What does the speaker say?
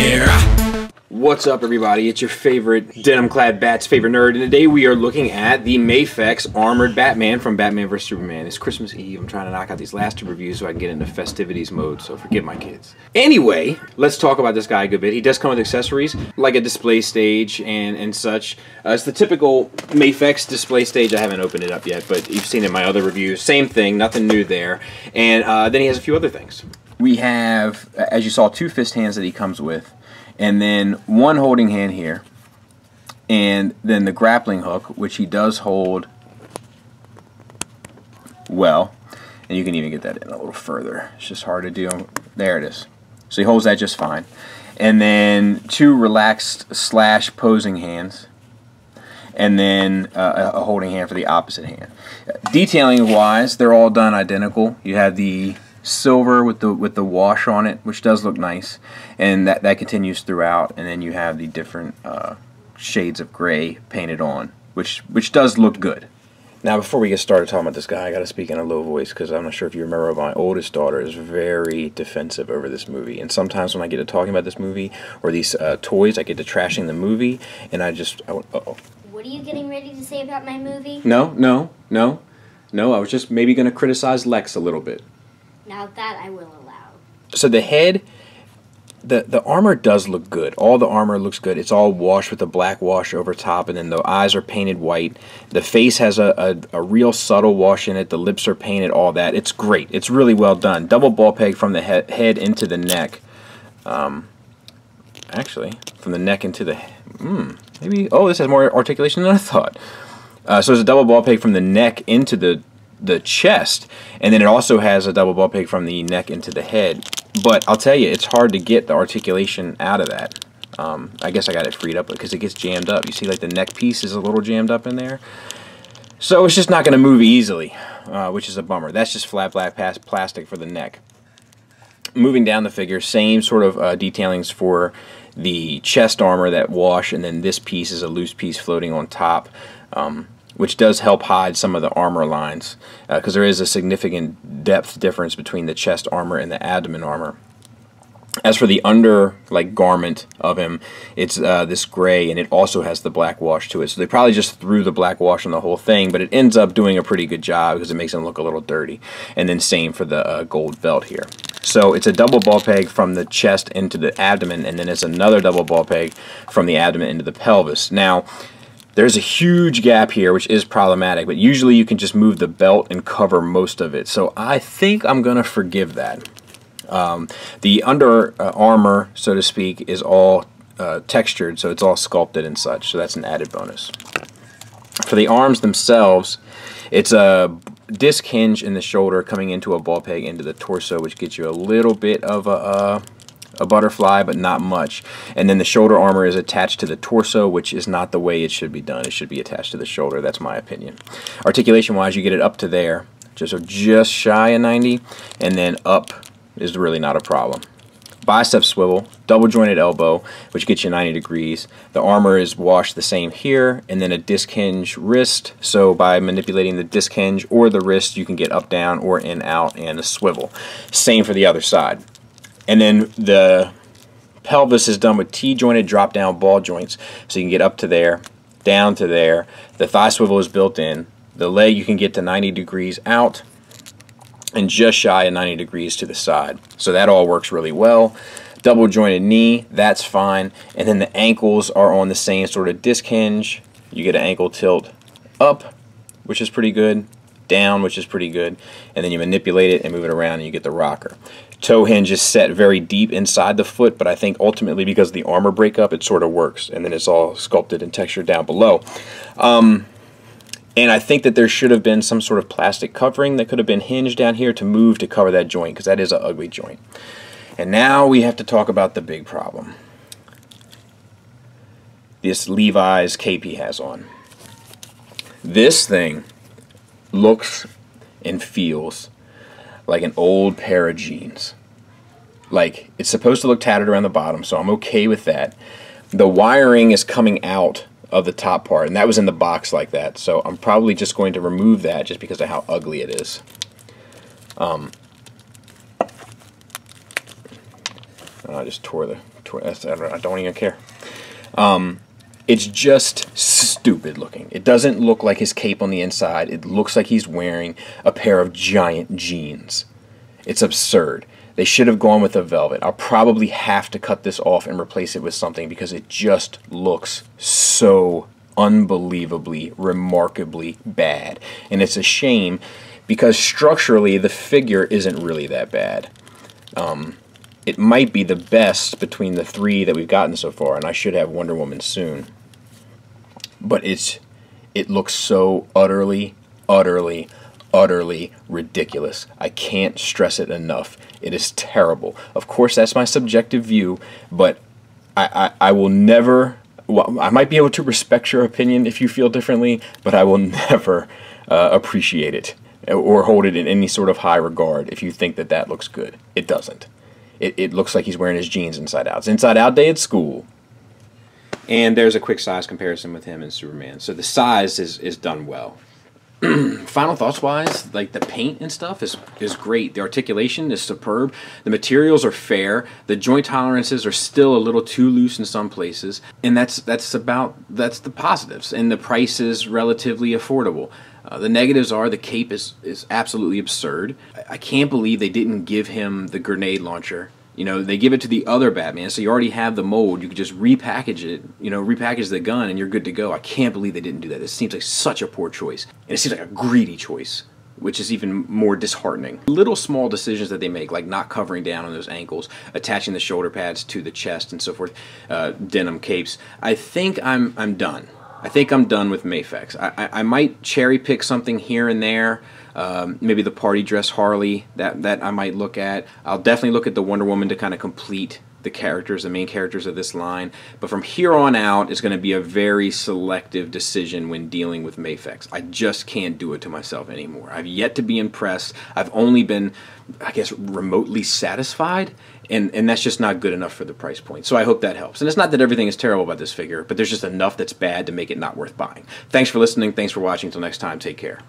here. What's up, everybody? It's your favorite denim-clad Bat's favorite nerd, and today we are looking at the Mafex Armored Batman from Batman vs Superman. It's Christmas Eve. I'm trying to knock out these last two reviews so I can get into festivities mode, so forgive my kids. Anyway, let's talk about this guy a good bit. He does come with accessories, like a display stage and such. It's the typical Mafex display stage. I haven't opened it up yet, but you've seen it in my other reviews. Same thing, nothing new there. And then he has a few other things. We have, as you saw, 2 fist hands that he comes with, and then 1 holding hand here, and then the grappling hook, which he does hold well, and you can even get that in a little further. It's just hard to do. There it is. So he holds that just fine. And then 2 relaxed / posing hands, and then a holding hand for the opposite hand. Detailing wise, they're all done identical. You have the silver with the wash on it, which does look nice, and that continues throughout, and then you have the different shades of gray painted on, which does look good. Now, before we get started talking about this guy, I gotta speak in a low voice because I'm not sure if you remember, my oldest daughter is very defensive over this movie, and sometimes when I get to talking about this movie or these toys, I get to trashing the movie, and I went, uh-oh. What are you getting ready to say about my movie? No, I was just maybe gonna criticize Lex a little bit. Now that I will allow. So the head, the armor does look good. All the armor looks good. It's all washed with a black wash over top, and then the eyes are painted white. The face has a real subtle wash in it. The lips are painted, all that. It's great. It's really well done. Double ball peg from the head into the neck. Actually, from the neck into the... maybe... Oh, this has more articulation than I thought. So there's a double ball peg from the neck into the chest, and then it also has a double ball peg from the neck into the head. But I'll tell you, it's hard to get the articulation out of that. I guess I got it freed up because it gets jammed up. You see, like, the neck piece is a little jammed up in there, so it's just not going to move easily, which is a bummer. That's just flat black plastic for the neck. Moving down the figure, same sort of detailings for the chest armor, that wash, and then this piece is a loose piece floating on top, which does help hide some of the armor lines, because there is a significant depth difference between the chest armor and the abdomen armor. As for the under garment of him, it's this gray, and it also has the black wash to it. So they probably just threw the black wash on the whole thing, but it ends up doing a pretty good job because it makes him look a little dirty. And then same for the gold belt here. So it's a double ball peg from the chest into the abdomen, and then it's another double ball peg from the abdomen into the pelvis. Now, there's a huge gap here, which is problematic, but usually you can just move the belt and cover most of it. So I think I'm going to forgive that. The under armor, so to speak, is all textured, so it's all sculpted and such, so that's an added bonus. For the arms themselves, it's a disc hinge in the shoulder coming into a ball peg into the torso, which gets you a little bit of a butterfly, but not much. And then the shoulder armor is attached to the torso, which is not the way it should be done. It should be attached to the shoulder. That's my opinion. Articulation wise, you get it up to there, just shy of 90, and then up is really not a problem. Bicep swivel, double jointed elbow, which gets you 90 degrees. The armor is washed the same here, and then a disc hinge wrist. So by manipulating the disc hinge or the wrist, you can get up, down, or in, out, and a swivel. Same for the other side. And then the pelvis is done with T-jointed drop-down ball joints, so you can get up to there, down to there. The thigh swivel is built in. The leg you can get to 90 degrees out, and just shy of 90 degrees to the side. So that all works really well. Double jointed knee, that's fine. And then the ankles are on the same sort of disc hinge. You get an ankle tilt up, which is pretty good, down, which is pretty good, and then you manipulate it and move it around and you get the rocker. Toe hinge is set very deep inside the foot, but I think ultimately because of the armor breakup, it sort of works, and then it's all sculpted and textured down below. And I think that there should have been some sort of plastic covering that could have been hinged down here to move to cover that joint, because that is an ugly joint. And now we have to talk about the big problem. This Levi's cape he has on. This thing looks and feels like an old pair of jeans. Like, it's supposed to look tattered around the bottom, so I'm okay with that. The wiring is coming out of the top part, and that was in the box like that, so I'm probably just going to remove that just because of how ugly it is. I just tore the. I don't even care. It's just stupid looking. It doesn't look like his cape on the inside. It looks like he's wearing a pair of giant jeans. It's absurd. They should have gone with a velvet. I'll probably have to cut this off and replace it with something because it just looks so unbelievably, remarkably bad. And it's a shame because structurally the figure isn't really that bad. It might be the best between the three that we've gotten so far, and I should have Wonder Woman soon. But it looks so utterly, utterly, utterly ridiculous. I can't stress it enough. It is terrible. Of course, that's my subjective view, but I will never... Well, I might be able to respect your opinion if you feel differently, but I will never appreciate it or hold it in any sort of high regard if you think that that looks good. It doesn't. It looks like he's wearing his jeans inside out. It's inside out day at school. And there's a quick size comparison with him and Superman. So the size is done well. Final thoughts wise, like the paint and stuff is great. The articulation is superb. The materials are fair. The joint tolerances are still a little too loose in some places. And that's the positives. And the price is relatively affordable. The negatives are the cape is absolutely absurd. I can't believe they didn't give him the grenade launcher. You know, they give it to the other Batman, so you already have the mold. You could just repackage it, you know, repackage the gun, and you're good to go. I can't believe they didn't do that. This seems like such a poor choice. And it seems like a greedy choice, which is even more disheartening. Little small decisions that they make, like not covering down on those ankles, attaching the shoulder pads to the chest and so forth, denim capes. I think I'm done. I think I'm done with Mafex. I might cherry pick something here and there. Maybe the party dress Harley that I might look at. I'll definitely look at the Wonder Woman to kind of complete the characters, the main characters of this line. But from here on out, it's going to be a very selective decision when dealing with Mafex. I just can't do it to myself anymore. I've yet to be impressed. I've only been, I guess, remotely satisfied. And that's just not good enough for the price point. So I hope that helps. And it's not that everything is terrible about this figure, but there's just enough that's bad to make it not worth buying. Thanks for listening. Thanks for watching. Until next time, take care.